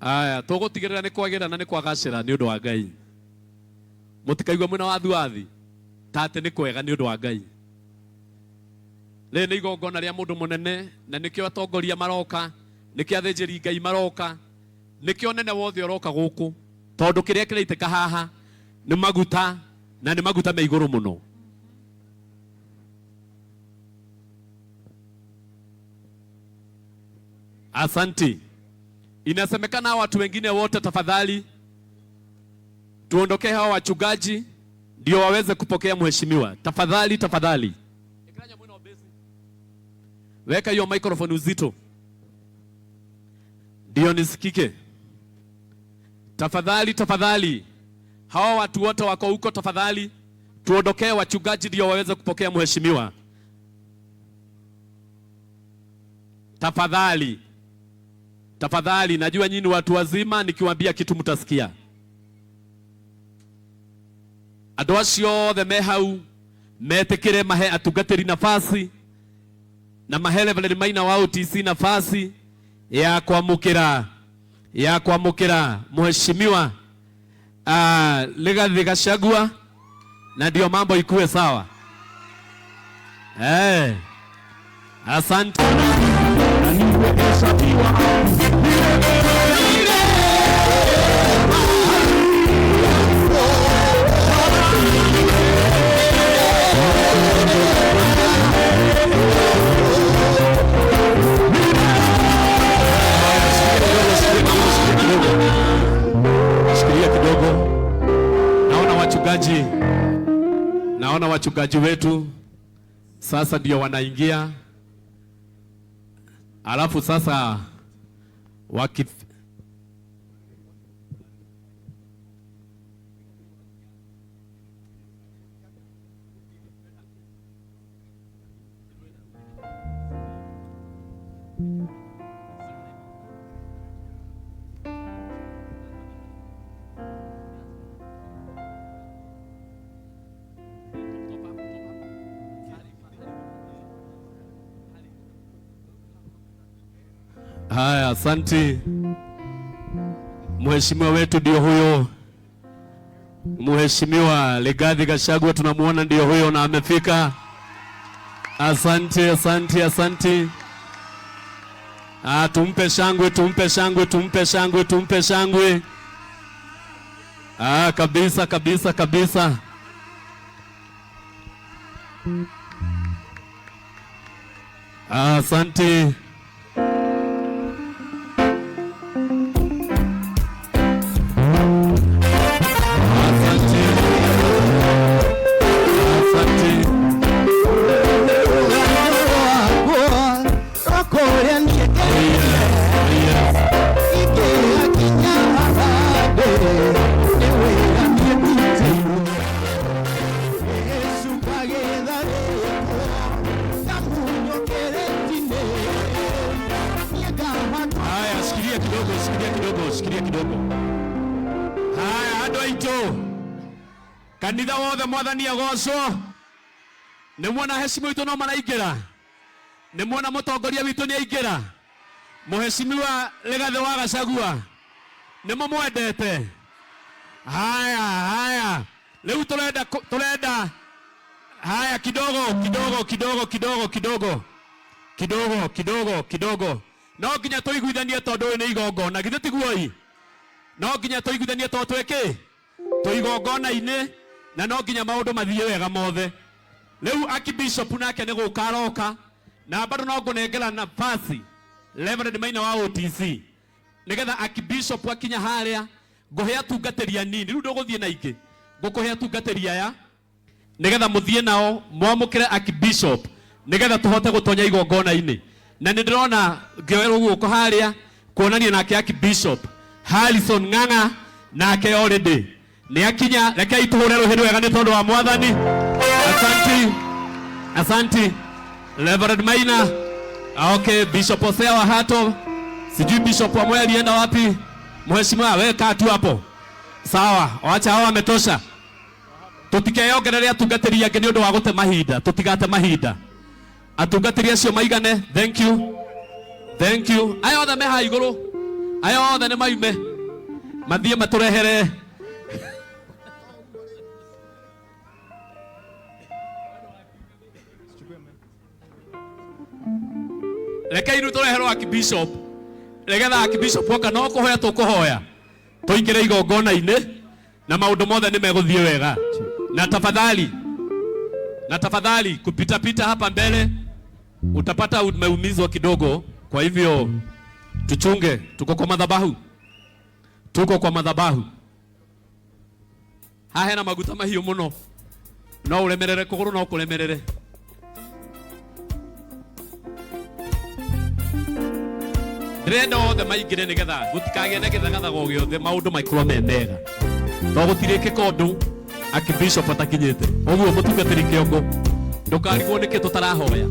Aya tugutigirira ni kwagira na ni kwagacira ni undu wa Ngai. Mutikaigwa mwena wa thuathi tate ni kwega ni undu wa Ngai. Le ni igongona ria mundu munene na nikio atongoria maroka, nikio athinjiri Ngai maroka, nikio nene wothe uroka guku tondu kiria kireiteka haha ni maguta na ni maguta me iguru muno. Asante. Inasemekana watu wengine wote tafadhali tuondokee hawa wachungaji ndio waweze kupokea mheshimiwa. Tafadhali tafadhali. Weka hiyo microphone uzito ndio nisikike. Tafadhali tafadhali. Hawa watu wote wako huko tafadhali tuondokee wachungaji ndio waweze kupokea mheshimiwa. Tafadhali. Tafadhali, najua nyinyi watu wazima nikiwaambia kitu mtasikia. Andũ acio othe me hau metekire mahe atungatĩri nafasi na mahe Reverend Maina wa OTC nafasi ya kuamukira mheshimiwa Rigathi Gachagua na ndio mambo ikuwe sawa. Asante. Shikilia kidogo. Naona wachungaji wetu sasa ndio wanaingia. Alafu sasa haya, asante. Mheshimiwa wetu ndio huyo. Mheshimiwa Rigathi Gachagua tunamuona ndio huyo na amefika. Asante, asante, asante. Tumpe shangwe, tumpe shangwe, tumpe shangwe, tumpe shangwe. Kabisa, kabisa, kabisa. Asante. Shikilia kidogo. Haya, andũ aitũ. Kanitha wothe mwathani agocwo. Nĩ muona heshima witũ no maraingĩra. Nĩ muona mũtongoria witũ nĩ aingĩra. Mheshimiwa Rigathi wa Gachagua. Nĩ mũmwendete. Haya. Leo tulenda. Haya, kidogo. No nginya tuiguithanie tondu ni igongona githe tiguoi. No nginya tuiguithanie tondu tweke tuigongona-ini na no nginya maundu mathie wega mothe. Riu Archbishop nake ni gukaroka na bado no ngunengera nafasi Reverend Maina wa OTC nigetha Archbishop akinya haria nguhe atungatĩria nini. Riu nduguthie na ingĩ ngukuhe atungatĩria aya nigetha muthie nao mwamukire Archbishop nigetha tuhote gutonya igongona-ini. Na ndirona ngioerwo guko haria kuonania nake Archbishop Harrison Ng'ang'a nake already ni akinya. Reke ituhure ruhiru wega ni tondu wa mwathani. Asante Reverend Maina. Okay, Bishop Osea wa Hato, sijui Bishop wa Mwea alienda wapi. Mheshimiwa wewe kaa tu hapo. Sawa, waacha hao wametosha. Tutikeongereria atungatĩri angĩ nĩ ũndũ wa gũte mahinda, tutigate mahinda. Atungatĩri acio maigane. Thank you. Aya othe me ha igũrũ Aya othe nĩ maume mathiĩ matũrehere rekei rĩu tũreherwo Archbishop nĩgetha Archbishop oka no kũhoya tũkũhoya tũingĩre igongona-inĩ na maũndũ mothe nĩ megũthiĩ wega. Na tafadhali kupita pita hapa mbele utapata umeumizwa kidogo, kwa hivyo tuchunge. Tuko kwa madhabahu hahe na maguta mahiũ mũno, no uremerere kũgũrũ no kũremerere. Ndĩrenda othe maingĩre nĩgetha gũtikagĩe na gĩthagathago gĩothe, maũndũ maikorwo me mega, to gũtirĩkĩka ũndũ Archbishop atakinyĩte. Ũguo mũtungatĩri kĩongo ndũkarigwo nĩkĩ tũtarahoya.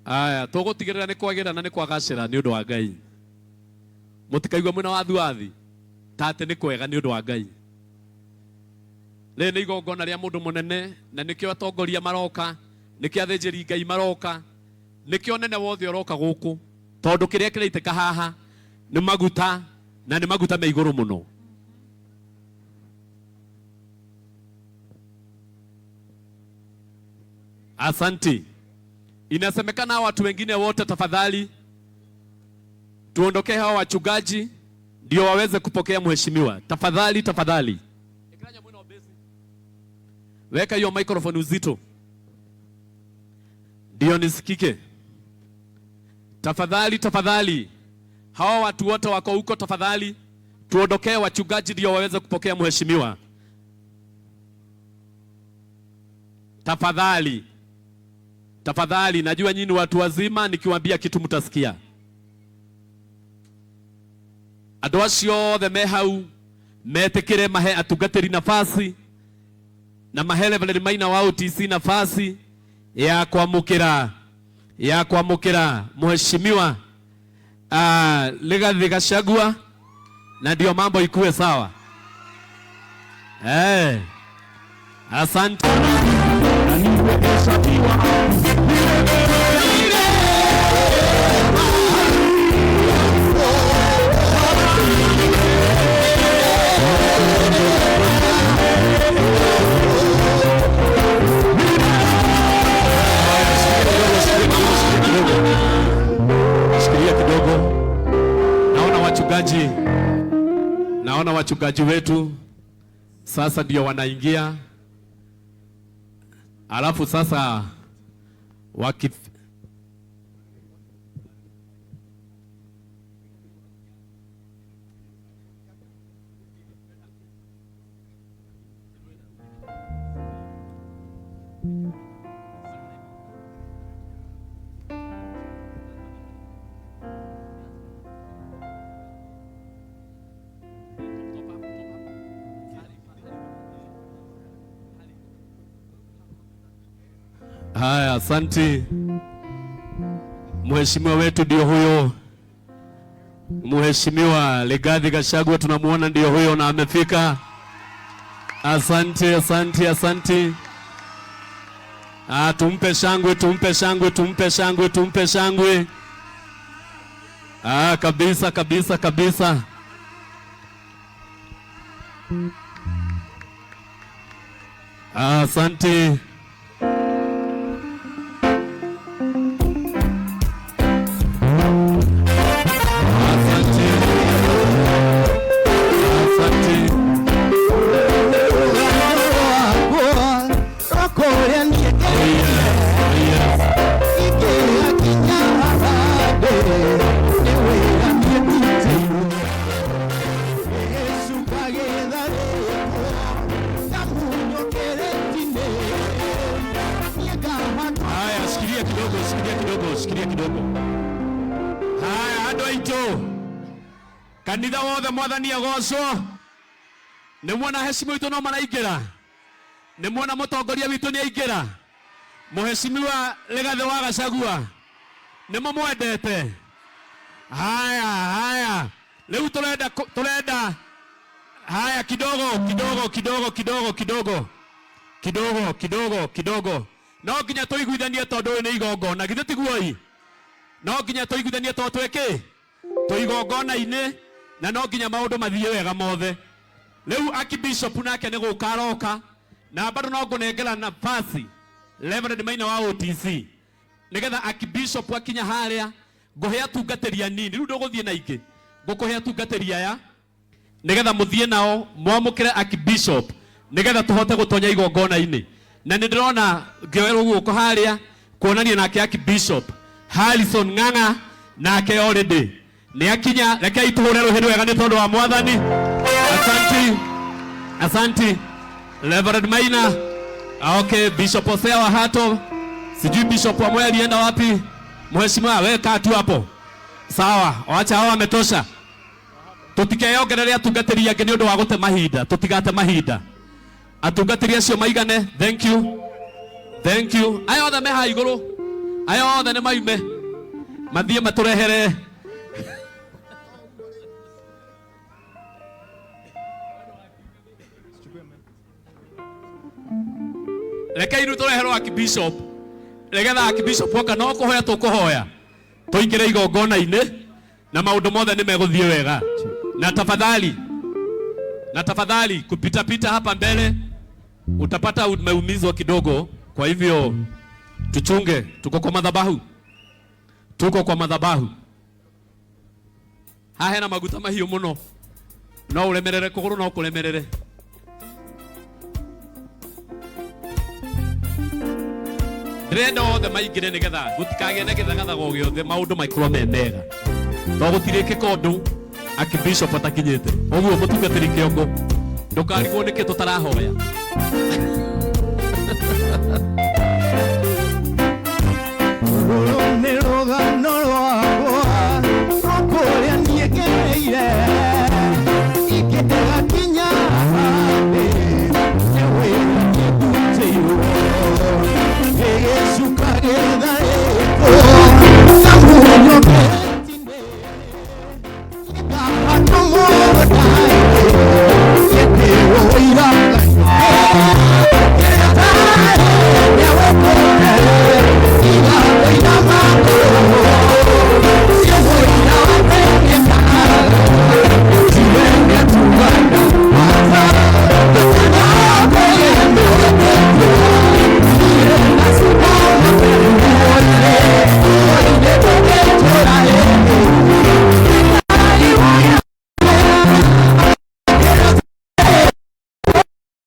Aya tũgũtigĩrĩra nĩ kwagĩra na nĩ kwagacĩra nĩ ũndũ wa Ngai. Mũtikaigua mwĩna wathiwathi ta atĩ nĩ kwega nĩ ũndũ wa Ngai. Rĩrĩ nĩ igongona rĩa mũndũ mũnene, na nĩkĩo atongoria maroka, nĩkĩo athĩnjĩri Ngai maroka, nĩkĩo nene wothe ũroka gũkũ, tondũ kĩrĩa kĩraitĩka haha nĩ maguta, na nĩ maguta me igũrũ mũno. Asante. Inasemekana watu wengine wote tafadhali tuondokee hawa wachungaji ndio waweze kupokea mheshimiwa. Tafadhali. Weka hiyo microphone uzito ndio nisikike. Tafadhali. Hawa watu wote wako huko tafadhali tuondokee wachungaji ndio waweze kupokea mheshimiwa. Tafadhali, najua nyinyi watu wazima, nikiwaambia kitu mtasikia. Andũ acio othe me hau metĩkĩre mahe atungatĩri nafasi na mahe Reverend Maina wa OTC nafasi ya kuamũkĩra mheshimiwa Rigathi Gachagua, na ndio mambo ikuwe sawa. Asante. Naona wachungaji wetu sasa ndio wanaingia, alafu sasa haya, asante. Mheshimiwa wetu ndio huyo. Mheshimiwa Rigathi Gachagua tunamuona ndio huyo na amefika. Asante, asante, asante. Tumpe shangwe, tumpe shangwe, tumpe shangwe, tumpe shangwe. Kabisa, kabisa, kabisa. Asante. Sikiria kidogo. Haya, andũ aitũ. Kanitha wothe mwathani agocwo. Nĩ muona heshima witũ no maraingĩra. Nĩ muona mũtongoria witũ nĩ aingĩra. Mheshimiwa Rigathi wa Gachagua. Nĩ mũmwendete. Haya. Rĩu tũrenda. Haya, kidogo. No nginya tuiguithanie tondu uyu ni igongona githe tiguoi. No nginya tuiguithanie tondu tweke tuigongona-ini na no nginya maundu mathie wega mothe. Riu Archbishop nake ni gukaroka na bado no ngunengera nafasi Reverend Maina wa OTC nigetha Archbishop akinya haria nguhe atungateria nini. Riu nduguthie na ingi ngukuhe atungateria ya nigetha muthie nao mwamukire Archbishop nigetha tuhote gutonya igongona-ini. Na ndirona ngioerwo guko haria kuonania nake Archbishop Harrison Ng'ang'a nake already ni akinya. Reke ituhure ruhiru wega ni tondu wa mwathani. Asante Reverend Maina. Okay, Bishop Osea wa Hato, sijui Bishop wa Mwea alienda wapi? Mheshimiwa wewe kaa tu hapo. Sawa, waacha hao wametosha. Tutikeongererea tungateria ngeni undu wa gute mahinda, tutigate mahinda. Atungateria cio maigane. Thank you. Ayo othe me ha iguru. Ayo othe ne maume. Mathie maturehere. Reke iru tureherwo Archbishop. Regetha Archbishop oka no kuhoya tukuhoya. Tuingire igongona-ini na maundu mothe ni meguthie wega. Na tafadhali kupita hapa mbele utapata umeumizwa kidogo, kwa hivyo tuchunge. Tuko kwa madhabahu. Hahe na maguta mahiu muno. No uremerere kuguru no kuremerere. Ndrenda othe maingire nigetha gutikagĩa na gĩthagathago gĩothe maũndũ maikorwo me mega. To gũtirĩke kondu Archbishop atakinyĩte. Ũguo mũtungatĩri kĩongo ndukarigwo nĩkĩ tutarahoya.